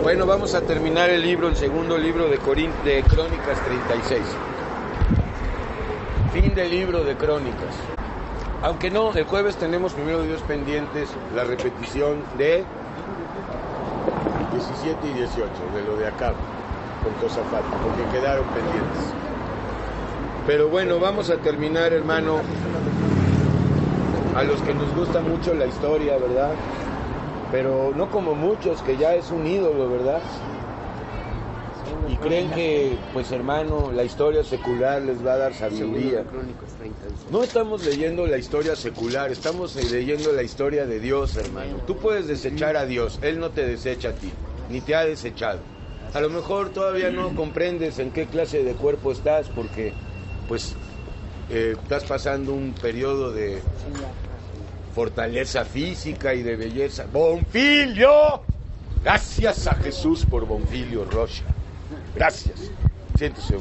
Bueno, vamos a terminar el libro, el segundo libro de Crónicas 36. Fin del libro de Crónicas. Aunque no, el jueves tenemos primero Dios pendientes la repetición de 17 y 18, de lo de Acab, con Josafat, porque quedaron pendientes. Pero bueno, vamos a terminar, hermano, a los que nos gusta mucho la historia, ¿verdad? Pero no como muchos, que ya es un ídolo, ¿verdad? Y creen que, pues hermano, la historia secular les va a dar sabiduría. No estamos leyendo la historia secular, estamos leyendo la historia de Dios, hermano. Tú puedes desechar a Dios, Él no te desecha a ti, ni te ha desechado. A lo mejor todavía no comprendes en qué clase de cuerpo estás, porque, pues, estás pasando un periodo de fortaleza física y de belleza. ¡Bonfilio! Gracias a Jesús por Bonfilio Rocha. Gracias. Siéntese.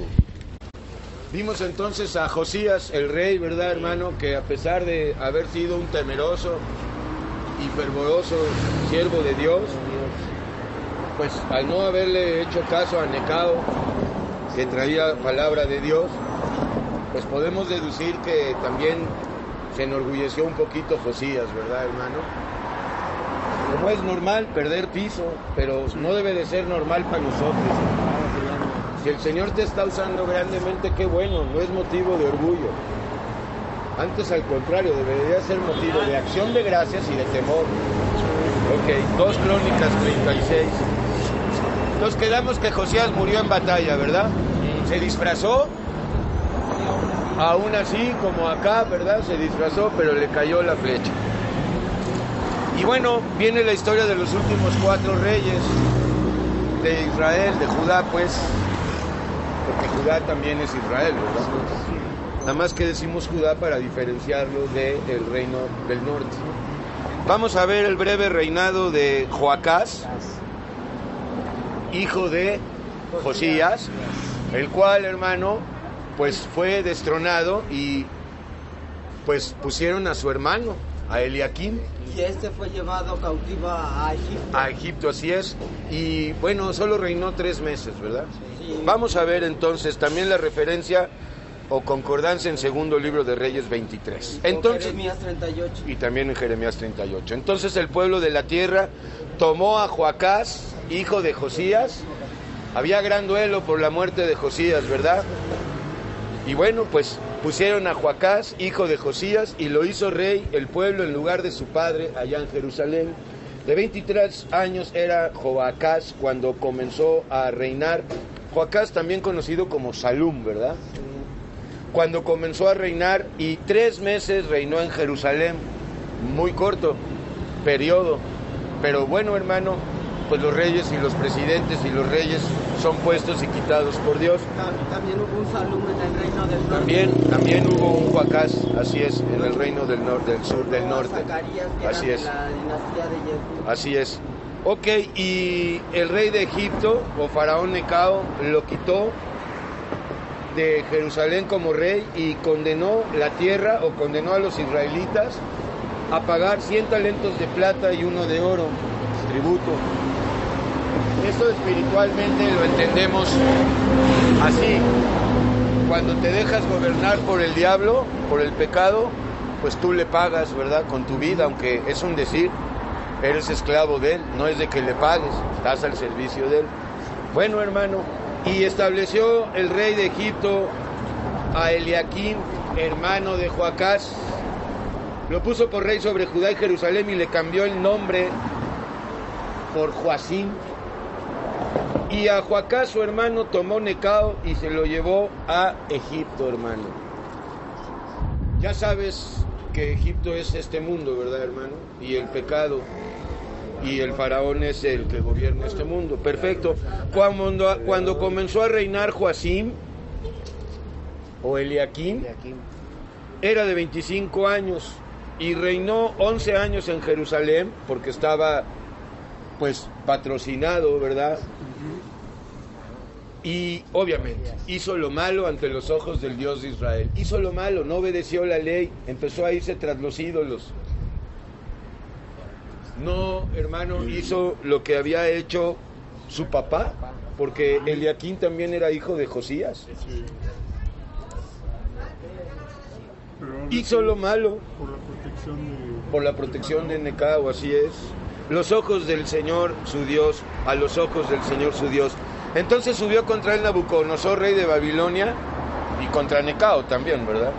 Vimos entonces a Josías, el rey, ¿verdad, hermano? Que a pesar de haber sido un temeroso y fervoroso siervo de Dios, pues al no haberle hecho caso a Necao, que traía palabra de Dios, pues podemos deducir que también se enorgulleció un poquito Josías, ¿verdad, hermano? Como es normal perder piso, pero no debe de ser normal para nosotros. Si el Señor te está usando grandemente, qué bueno, no es motivo de orgullo. Antes, al contrario, debería ser motivo de acción de gracias y de temor. Ok, 2 Crónicas 36. Nos quedamos que Josías murió en batalla, ¿verdad? Se disfrazó, aún así como acá, ¿verdad? Se disfrazó, pero le cayó la flecha. Y bueno, viene la historia de los últimos 4 reyes de Israel, de Judá, pues, porque Judá también es Israel, ¿verdad? Nada más que decimos Judá para diferenciarlo del reino del norte. Vamos a ver el breve reinado de Joacás, hijo de Josías, el cual, hermano, pues fue destronado y pues pusieron a su hermano, a Eliakim. Y este fue llevado cautivo a Egipto. A Egipto, así es. Y bueno, solo reinó 3 meses, ¿verdad? Sí. Vamos a ver entonces también la referencia o concordancia en segundo libro de Reyes 23. Entonces, Jeremías 38. y también en Jeremías 38. Entonces el pueblo de la tierra tomó a Joacás, hijo de Josías. Había gran duelo por la muerte de Josías, ¿verdad? Y bueno, pues pusieron a Joacás, hijo de Josías, y lo hizo rey el pueblo en lugar de su padre allá en Jerusalén. De 23 años era Joacás cuando comenzó a reinar. Joacás también conocido como Salum, ¿verdad? Cuando comenzó a reinar, y 3 meses reinó en Jerusalén. Muy corto periodo. Pero bueno, hermano, pues los reyes y los presidentes y los reyes son puestos y quitados por Dios. También hubo un Salum en el reino del norte. También hubo un Joacás, así es, en el reino del sur del norte. Zacarías, que Así era es. de la dinastía de Yehú. Así es. Ok, y el rey de Egipto, o faraón Necao, lo quitó de Jerusalén como rey y condenó la tierra, o condenó a los israelitas a pagar 100 talentos de plata y 1 de oro, tributo. Esto espiritualmente lo entendemos así. Cuando te dejas gobernar por el diablo, por el pecado, pues tú le pagas, ¿verdad? Con tu vida, aunque es un decir, eres esclavo de él, no es de que le pagues, estás al servicio de él. Bueno, hermano, y estableció el rey de Egipto a Eliakim, hermano de Joacás, lo puso por rey sobre Judá y Jerusalén y le cambió el nombre por Joacim. Y a Joacás, su hermano, tomó Necao y se lo llevó a Egipto, hermano. Ya sabes que Egipto es este mundo, ¿verdad, hermano? Y el pecado y el faraón es el que gobierna este mundo. Perfecto. Cuando comenzó a reinar Joacim o Eliakim, era de 25 años y reinó 11 años en Jerusalén porque estaba pues patrocinado, ¿verdad? Y obviamente hizo lo malo ante los ojos del Dios de Israel. Hizo lo malo, no obedeció la ley, empezó a irse tras los ídolos. No, hermano, hizo lo que había hecho su papá, porque Eliaquín también era hijo de Josías. Sí. Hizo lo malo Por la protección de Necao, así es. Los ojos del Señor su Dios, a los ojos del Señor su Dios. Entonces subió contra él Nabucodonosor, rey de Babilonia, y contra Necao también, ¿verdad?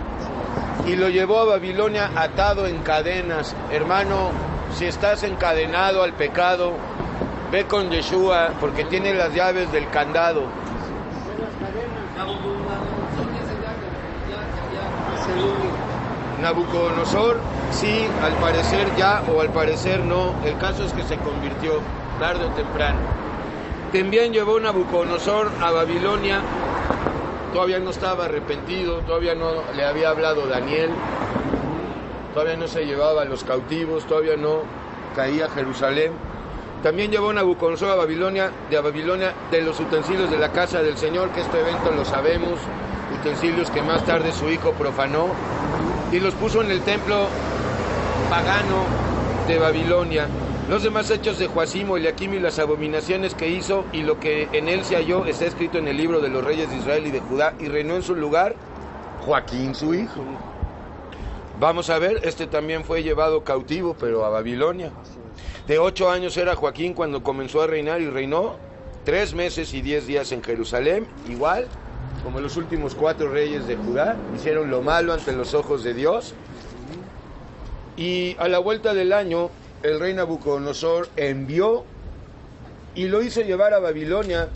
Y lo llevó a Babilonia atado en cadenas. Hermano, si estás encadenado al pecado, ve con Yeshua, porque tiene las llaves del candado. Nabucodonosor, sí, al parecer ya o al parecer no. El caso es que se convirtió tarde o temprano. También llevó Nabucodonosor a Babilonia. Todavía no estaba arrepentido, todavía no le había hablado Daniel, todavía no se llevaba a los cautivos, todavía no caía a Jerusalén. También llevó Nabucodonosor a Babilonia de los utensilios de la casa del Señor, que este evento lo sabemos, utensilios que más tarde su hijo profanó, y los puso en el templo pagano de Babilonia. Los demás hechos de Joacim, Eliaquim y las abominaciones que hizo y lo que en él se halló está escrito en el libro de los reyes de Israel y de Judá, y reinó en su lugar Joaquín su hijo. Vamos a ver, este también fue llevado cautivo, pero a Babilonia. De 8 años era Joaquín cuando comenzó a reinar, y reinó 3 meses y 10 días en Jerusalén, igual como los últimos 4 reyes de Judá. Hicieron lo malo ante los ojos de Dios. Y a la vuelta del año, el rey Nabucodonosor envió y lo hizo llevar a Babilonia,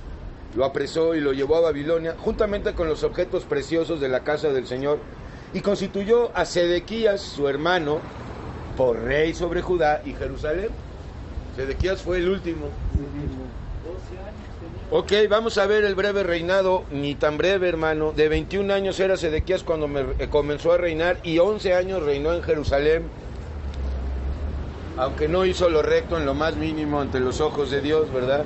lo apresó y lo llevó a Babilonia, juntamente con los objetos preciosos de la casa del Señor, y constituyó a Sedequías, su hermano, por rey sobre Judá y Jerusalén. Sedequías fue el último. Ok, vamos a ver el breve reinado, ni tan breve, hermano. De 21 años era Sedequías cuando comenzó a reinar, y 11 años reinó en Jerusalén. Aunque no hizo lo recto en lo más mínimo ante los ojos de Dios, ¿verdad?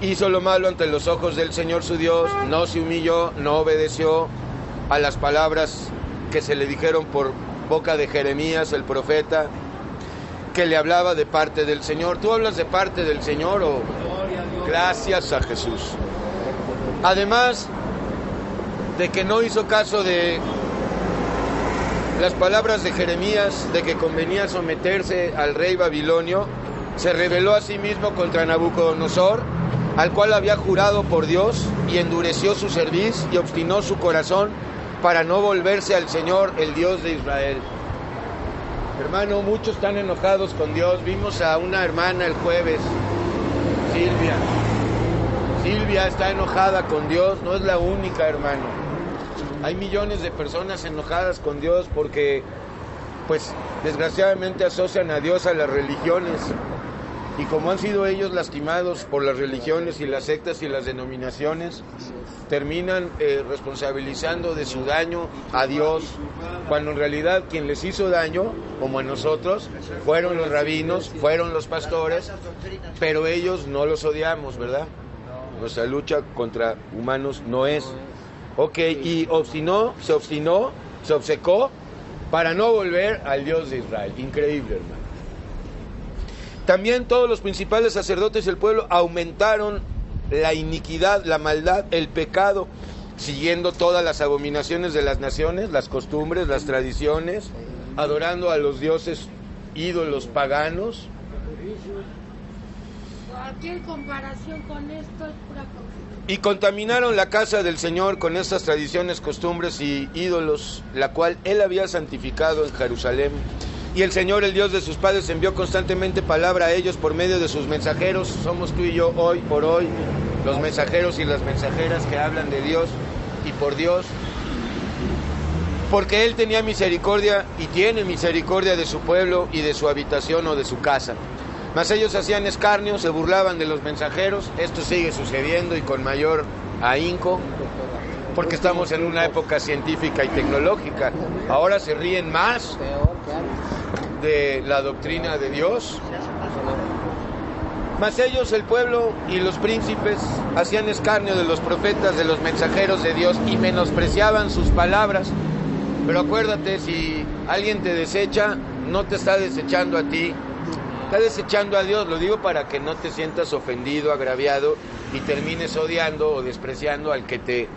Hizo lo malo ante los ojos del Señor su Dios, no se humilló, no obedeció a las palabras que se le dijeron por boca de Jeremías, el profeta, que le hablaba de parte del Señor. ¿Tú hablas de parte del Señor o...? Gracias a Jesús. Además de que no hizo caso de las palabras de Jeremías de que convenía someterse al rey babilonio, se rebeló a sí mismo contra Nabucodonosor, al cual había jurado por Dios, y endureció su cerviz y obstinó su corazón para no volverse al Señor, el Dios de Israel. Hermano, muchos están enojados con Dios. Vimos a una hermana el jueves, Silvia está enojada con Dios. No es la única, hermano. Hay millones de personas enojadas con Dios porque, pues, desgraciadamente asocian a Dios a las religiones. Y como han sido ellos lastimados por las religiones y las sectas y las denominaciones, terminan responsabilizando de su daño a Dios, cuando en realidad quien les hizo daño, como a nosotros, fueron los rabinos, fueron los pastores, pero ellos no los odiamos, ¿verdad? Nuestra lucha contra humanos no es. Ok, y se obcecó para no volver al Dios de Israel. Increíble, hermano. También todos los principales sacerdotes del pueblo aumentaron la iniquidad, la maldad, el pecado, siguiendo todas las abominaciones de las naciones, las costumbres, las tradiciones, adorando a los dioses ídolos paganos. Cualquier comparación con esto es pura cosa. Y contaminaron la casa del Señor con estas tradiciones, costumbres y ídolos, la cual Él había santificado en Jerusalén. Y el Señor, el Dios de sus padres, envió constantemente palabra a ellos por medio de sus mensajeros. Somos tú y yo hoy por hoy, los mensajeros y las mensajeras que hablan de Dios y por Dios. Porque Él tenía misericordia y tiene misericordia de su pueblo y de su habitación o de su casa. Mas ellos hacían escarnio, se burlaban de los mensajeros. Esto sigue sucediendo y con mayor ahínco, porque estamos en una época científica y tecnológica. Ahora se ríen más de la doctrina de Dios. Mas ellos, el pueblo y los príncipes, hacían escarnio de los profetas, de los mensajeros de Dios, y menospreciaban sus palabras. Pero acuérdate, si alguien te desecha, no te está desechando a ti, Está desechando a Dios. Lo digo para que no te sientas ofendido, agraviado y termines odiando o despreciando al que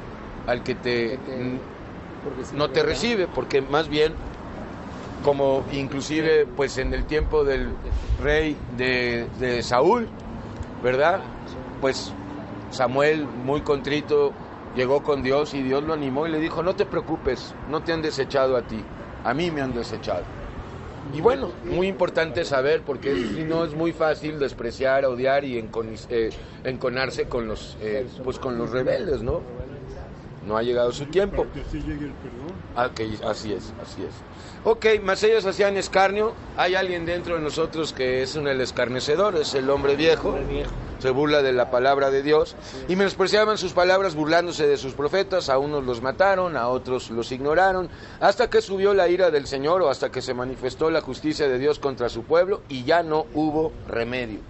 no te recibe, porque más bien, como inclusive pues en el tiempo del rey de Saúl, ¿verdad? Pues Samuel, muy contrito, llegó con Dios y Dios lo animó y le dijo: no te preocupes, no te han desechado a ti, a mí me han desechado. Y bueno, muy importante saber, porque si no es muy fácil despreciar, odiar y enconarse con los rebeldes, ¿no? No ha llegado su tiempo. Para que así llegue el perdón. Okay, así es. Ok, mas ellos hacían escarnio. Hay alguien dentro de nosotros que es el escarnecedor, es el hombre viejo. Se burla de la palabra de Dios. Y menospreciaban sus palabras burlándose de sus profetas. A unos los mataron, a otros los ignoraron. Hasta que subió la ira del Señor, o hasta que se manifestó la justicia de Dios contra su pueblo, y ya no hubo remedio.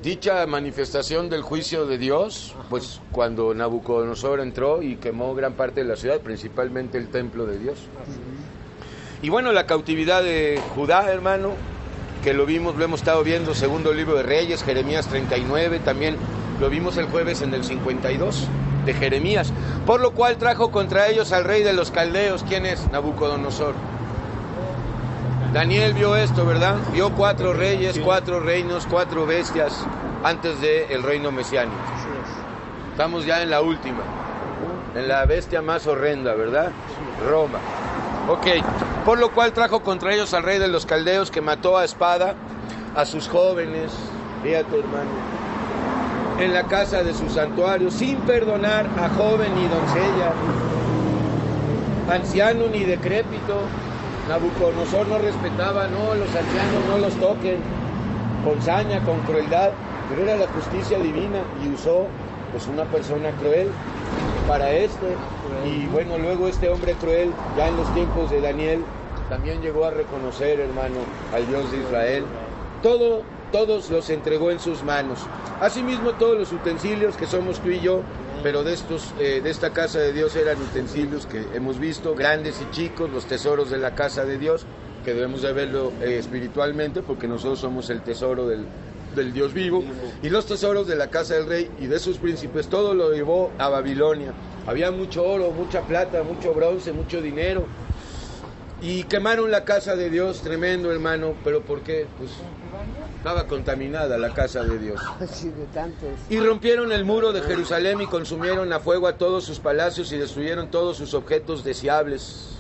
Dicha manifestación del juicio de Dios, pues cuando Nabucodonosor entró y quemó gran parte de la ciudad, principalmente el templo de Dios. Y bueno, la cautividad de Judá, hermano, que lo hemos estado viendo, segundo libro de Reyes, Jeremías 39, también lo vimos el jueves en el 52 de Jeremías, por lo cual trajo contra ellos al rey de los caldeos. ¿Quién es? Nabucodonosor. Daniel vio esto, ¿verdad? Vio 4 reyes, 4 reinos, 4 bestias antes del reino mesiánico. Estamos ya en la última, en la bestia más horrenda, ¿verdad? Roma. Ok, por lo cual trajo contra ellos al rey de los caldeos, que mató a espada a sus jóvenes, fíjate, hermano, en la casa de su santuario, sin perdonar a joven ni doncella, anciano ni decrépito. Nabucodonosor no respetaba, no, los ancianos no los toquen, con saña, con crueldad, pero era la justicia divina y usó pues una persona cruel para esto. Y bueno, luego este hombre cruel, ya en los tiempos de Daniel, también llegó a reconocer, hermano, al Dios de Israel. Todos los entregó en sus manos. Asimismo, todos los utensilios que somos tú y yo, pero de esta casa de Dios, eran utensilios que hemos visto, grandes y chicos, los tesoros de la casa de Dios, que debemos de verlo espiritualmente, porque nosotros somos el tesoro del Dios vivo, y los tesoros de la casa del rey y de sus príncipes, todo lo llevó a Babilonia. Había mucho oro, mucha plata, mucho bronce, mucho dinero, y quemaron la casa de Dios, tremendo, hermano. ¿Pero por qué? Pues estaba contaminada la casa de Dios. Y rompieron el muro de Jerusalén y consumieron a fuego a todos sus palacios y destruyeron todos sus objetos deseables.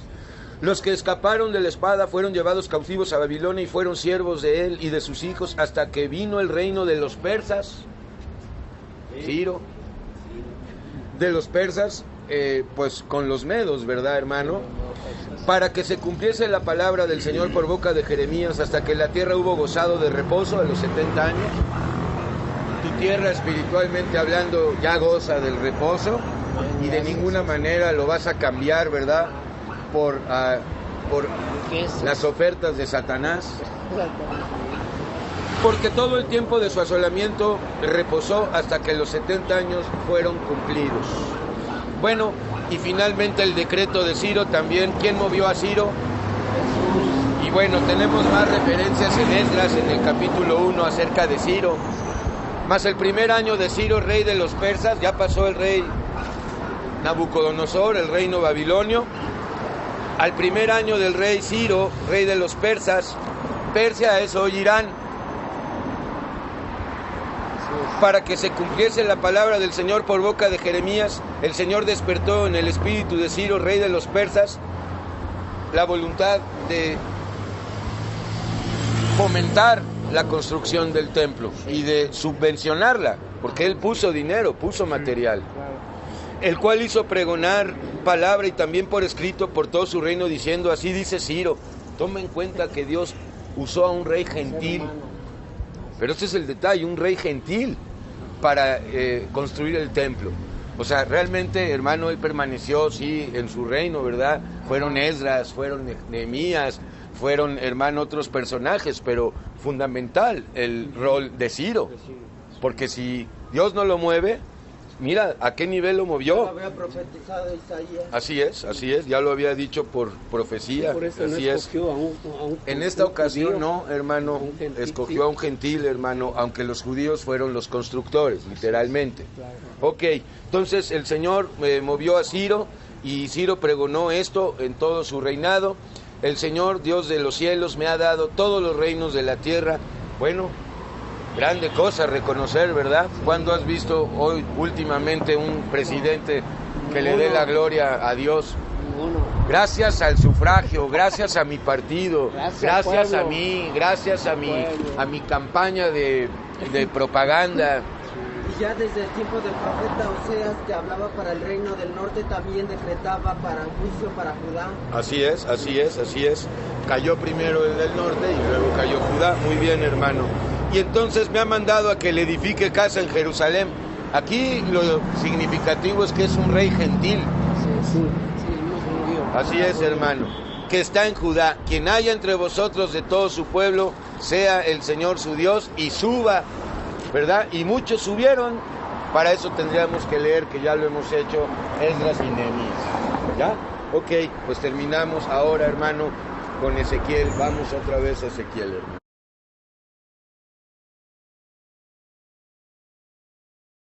Los que escaparon de la espada fueron llevados cautivos a Babilonia y fueron siervos de él y de sus hijos hasta que vino el reino de los persas, Ciro, de los persas, pues con los medos, ¿verdad, hermano? Para que se cumpliese la palabra del Señor por boca de Jeremías, hasta que la tierra hubo gozado de reposo a los 70 años. Tu tierra, espiritualmente hablando, ya goza del reposo, y de ninguna manera lo vas a cambiar, ¿verdad?, por las ofertas de Satanás. Porque todo el tiempo de su asolamiento reposó hasta que los 70 años fueron cumplidos. Bueno, y finalmente el decreto de Ciro también. ¿Quién movió a Ciro? Y bueno, tenemos más referencias en Esdras, en el capítulo 1, acerca de Ciro. Mas el primer año de Ciro, rey de los persas, ya pasó el rey Nabucodonosor, el reino babilonio. Al primer año del rey Ciro, rey de los persas, Persia es hoy Irán, para que se cumpliese la palabra del Señor por boca de Jeremías, el Señor despertó en el espíritu de Ciro, rey de los persas, la voluntad de fomentar la construcción del templo y de subvencionarla, porque él puso dinero, puso material, el cual hizo pregonar palabra y también por escrito por todo su reino, diciendo: así dice Ciro. Toma en cuenta que Dios usó a un rey gentil, pero este es el detalle, un rey gentil, para construir el templo. O sea, realmente, hermano, él permaneció, sí, en su reino, ¿verdad? Fueron Esdras, fueron Nehemías, fueron, hermano, otros personajes, pero fundamental el rol de Ciro, porque si Dios no lo mueve, Mira, ¿a qué nivel lo Lo movió? había profetizado Isaías. Así es, ya lo había dicho por profecía, Por eso no así es. escogió a un En esta ocasión judío, no, hermano, a un gentil, escogió a un gentil, hermano, aunque los judíos fueron los constructores, literalmente. Claro. Ok, entonces el Señor movió a Ciro y Ciro pregonó esto en todo su reinado. El Señor, Dios de los cielos, me ha dado todos los reinos de la tierra. Bueno, grande cosa reconocer, ¿verdad? ¿Cuándo has visto hoy últimamente un presidente que le dé la gloria a Dios? Ninguno. Gracias al sufragio, gracias a mi partido, gracias a pueblo. mí, gracias a mi Pueblo. campaña de propaganda. Y ya desde el tiempo del profeta Oseas, que hablaba para el reino del norte, también decretaba para juicio para Judá. Así es, así es, así es. Cayó primero el del norte y luego cayó Judá. Muy bien, hermano. Y entonces me ha mandado a que le edifique casa en Jerusalén. Aquí lo significativo es que es un rey gentil. Sí, no es judío. Así es, hermano. Que está en Judá. Quien haya entre vosotros de todo su pueblo, sea el Señor su Dios y suba, ¿verdad? Y muchos subieron. Para eso tendríamos que leer, que ya lo hemos hecho, Esdras y Nehemías. ¿Ya? Ok, pues terminamos ahora, hermano, con Ezequiel. Vamos otra vez a Ezequiel, hermano.